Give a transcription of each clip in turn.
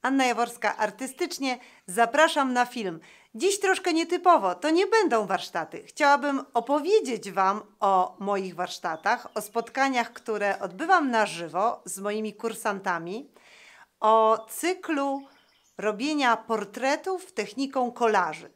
Anna Jaworska artystycznie. Zapraszam na film. Dziś troszkę nietypowo, to nie będą warsztaty. Chciałabym opowiedzieć Wam o moich warsztatach, o spotkaniach, które odbywam na żywo z moimi kursantami, o cyklu robienia portretów techniką kolaży.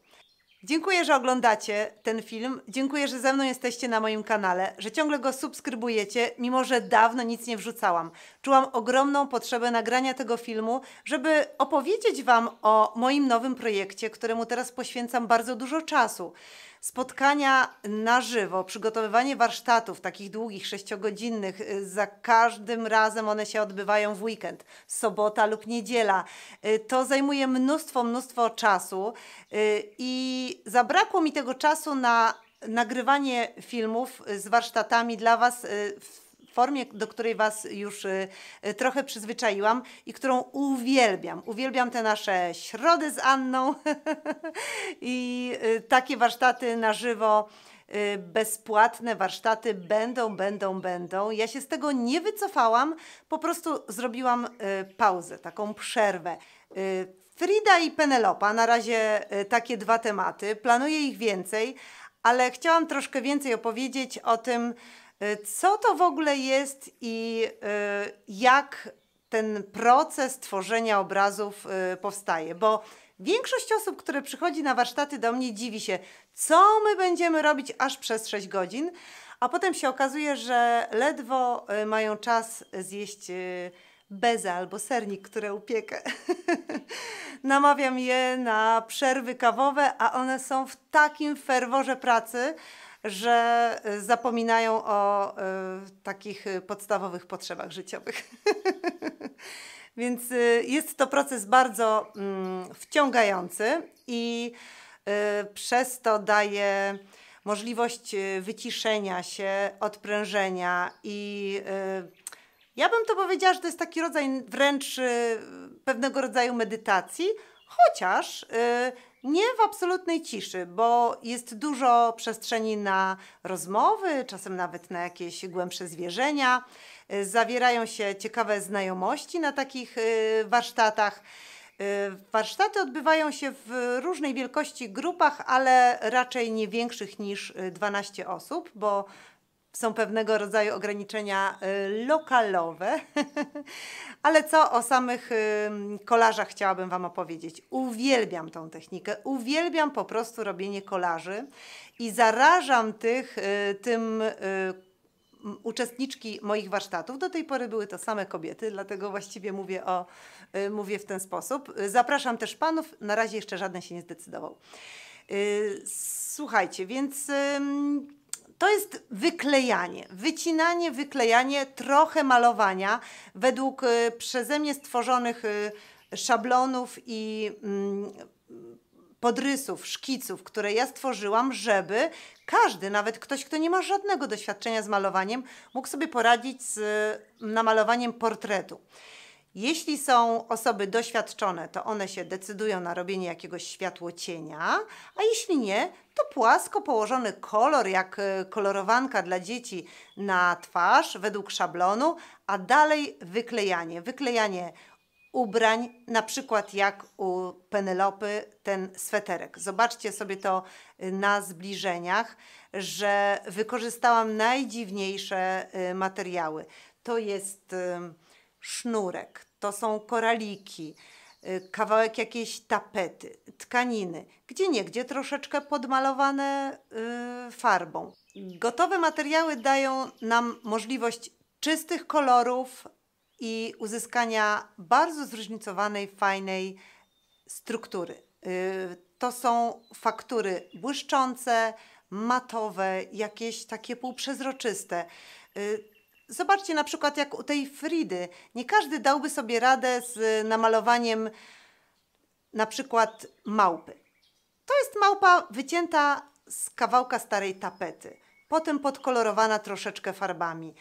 Dziękuję, że oglądacie ten film. Dziękuję, że ze mną jesteście na moim kanale, że ciągle go subskrybujecie, mimo że dawno nic nie wrzucałam. Czułam ogromną potrzebę nagrania tego filmu, żeby opowiedzieć Wam o moim nowym projekcie, któremu teraz poświęcam bardzo dużo czasu. Spotkania na żywo, przygotowywanie warsztatów takich długich, 6-godzinnych, za każdym razem one się odbywają w weekend, sobota lub niedziela. To zajmuje mnóstwo czasu i zabrakło mi tego czasu na nagrywanie filmów z warsztatami dla Was w formie, do której Was już trochę przyzwyczaiłam i którą uwielbiam. Uwielbiam te nasze środy z Anną i takie warsztaty na żywo, bezpłatne warsztaty będą. Ja się z tego nie wycofałam, po prostu zrobiłam pauzę, taką przerwę. Frida i Penelopa, na razie takie dwa tematy, planuję ich więcej, ale chciałam troszkę więcej opowiedzieć o tym, co to w ogóle jest i jak ten proces tworzenia obrazów powstaje, bo większość osób, które przychodzi na warsztaty do mnie, dziwi się, co my będziemy robić aż przez 6 godzin, a potem się okazuje, że ledwo mają czas zjeść bezę albo sernik, które upiekę. Namawiam je na przerwy kawowe, a one są w takim ferworze pracy, że zapominają o takich podstawowych potrzebach życiowych. Więc jest to proces bardzo wciągający i przez to daje możliwość wyciszenia się, odprężenia i ja bym to powiedziała, że to jest taki rodzaj wręcz pewnego rodzaju medytacji, chociaż nie w absolutnej ciszy, bo jest dużo przestrzeni na rozmowy, czasem nawet na jakieś głębsze zwierzenia. Zawierają się ciekawe znajomości na takich warsztatach. Warsztaty odbywają się w różnej wielkości grupach, ale raczej nie większych niż 12 osób, bo są pewnego rodzaju ograniczenia lokalowe. Ale co o samych kolażach chciałabym Wam opowiedzieć. Uwielbiam tą technikę, uwielbiam po prostu robienie kolaży i zarażam tym uczestniczki moich warsztatów. Do tej pory były to same kobiety, dlatego właściwie mówię w ten sposób. Zapraszam też panów, na razie jeszcze żaden się nie zdecydował. Słuchajcie, więc to jest wyklejanie, wycinanie, wyklejanie, trochę malowania według przeze mnie stworzonych szablonów i podrysów, szkiców, które ja stworzyłam, żeby każdy, nawet ktoś, kto nie ma żadnego doświadczenia z malowaniem, mógł sobie poradzić z namalowaniem portretu. Jeśli są osoby doświadczone, to one się decydują na robienie jakiegoś światłocienia, a jeśli nie, to płasko położony kolor, jak kolorowanka dla dzieci na twarz według szablonu, a dalej wyklejanie. Wyklejanie ubrań, na przykład jak u Penelopy ten sweterek. Zobaczcie sobie to na zbliżeniach, że wykorzystałam najdziwniejsze materiały. To jest sznurek, to są koraliki, kawałek jakiejś tapety, tkaniny, gdzieniegdzie troszeczkę podmalowane farbą. Gotowe materiały dają nam możliwość czystych kolorów i uzyskania bardzo zróżnicowanej, fajnej struktury. To są faktury błyszczące, matowe, jakieś takie półprzezroczyste. Zobaczcie na przykład jak u tej Fridy. Nie każdy dałby sobie radę z namalowaniem na przykład małpy. To jest małpa wycięta z kawałka starej tapety, potem podkolorowana troszeczkę farbami.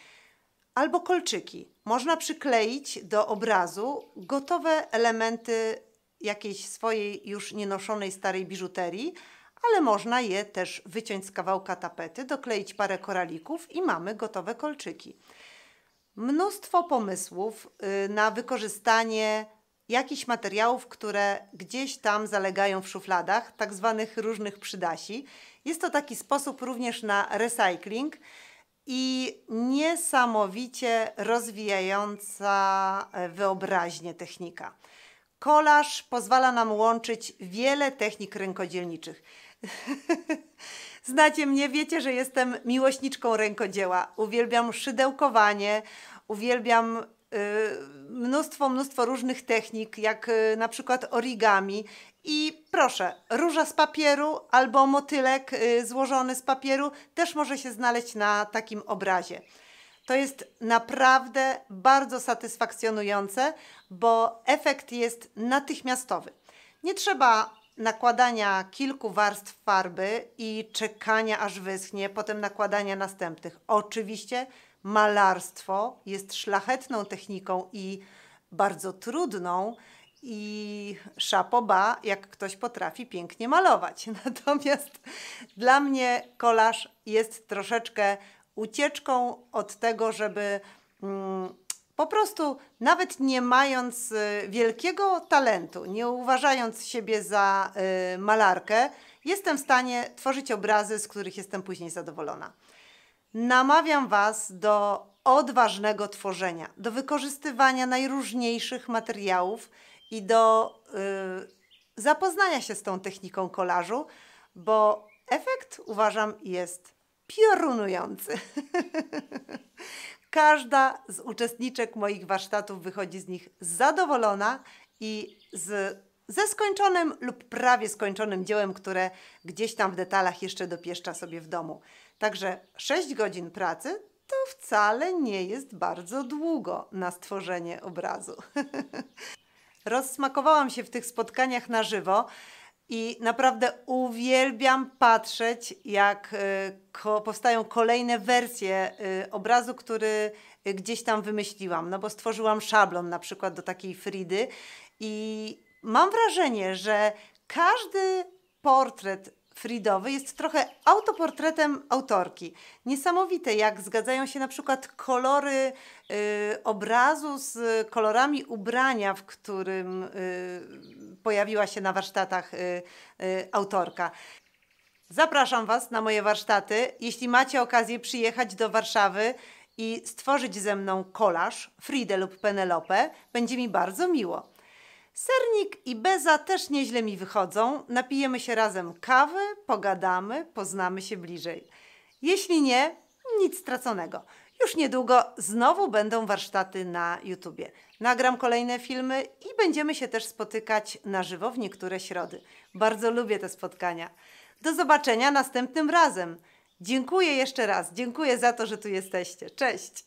Albo kolczyki. Można przykleić do obrazu gotowe elementy jakiejś swojej już nienoszonej starej biżuterii, ale można je też wyciąć z kawałka tapety, dokleić parę koralików i mamy gotowe kolczyki. Mnóstwo pomysłów na wykorzystanie jakichś materiałów, które gdzieś tam zalegają w szufladach, tak zwanych różnych przydasi. Jest to taki sposób również na recycling i niesamowicie rozwijająca wyobraźnię technika. Kolaż pozwala nam łączyć wiele technik rękodzielniczych. Znacie mnie, wiecie, że jestem miłośniczką rękodzieła. Uwielbiam szydełkowanie, uwielbiam mnóstwo różnych technik, jak na przykład origami. I proszę, róża z papieru albo motylek złożony z papieru też może się znaleźć na takim obrazie. To jest naprawdę bardzo satysfakcjonujące, bo efekt jest natychmiastowy. Nie trzeba nakładania kilku warstw farby i czekania aż wyschnie, potem nakładania następnych. Oczywiście malarstwo jest szlachetną techniką i bardzo trudną i chapeau bas, jak ktoś potrafi pięknie malować. Natomiast dla mnie kolaż jest troszeczkę ucieczką od tego, żeby po prostu nawet nie mając wielkiego talentu, nie uważając siebie za malarkę, jestem w stanie tworzyć obrazy, z których jestem później zadowolona. Namawiam Was do odważnego tworzenia, do wykorzystywania najróżniejszych materiałów i do zapoznania się z tą techniką kolażu, bo efekt, uważam, jest piorunujący. Każda z uczestniczek moich warsztatów wychodzi z nich zadowolona i ze skończonym lub prawie skończonym dziełem, które gdzieś tam w detalach jeszcze dopieszcza sobie w domu. Także 6 godzin pracy to wcale nie jest bardzo długo na stworzenie obrazu. Rozsmakowałam się w tych spotkaniach na żywo i naprawdę uwielbiam patrzeć, jak powstają kolejne wersje obrazu, który gdzieś tam wymyśliłam. No bo stworzyłam szablon na przykład do takiej Fridy i mam wrażenie, że każdy portret Fridowy jest trochę autoportretem autorki. Niesamowite, jak zgadzają się na przykład kolory obrazu z kolorami ubrania, w którym pojawiła się na warsztatach autorka. Zapraszam Was na moje warsztaty. Jeśli macie okazję przyjechać do Warszawy i stworzyć ze mną kolaż, Fridę lub Penelope, będzie mi bardzo miło. Sernik i beza też nieźle mi wychodzą. Napijemy się razem kawy, pogadamy, poznamy się bliżej. Jeśli nie, nic straconego. Już niedługo znowu będą warsztaty na YouTubie. Nagram kolejne filmy i będziemy się też spotykać na żywo w niektóre środy. Bardzo lubię te spotkania. Do zobaczenia następnym razem. Dziękuję jeszcze raz. Dziękuję za to, że tu jesteście. Cześć!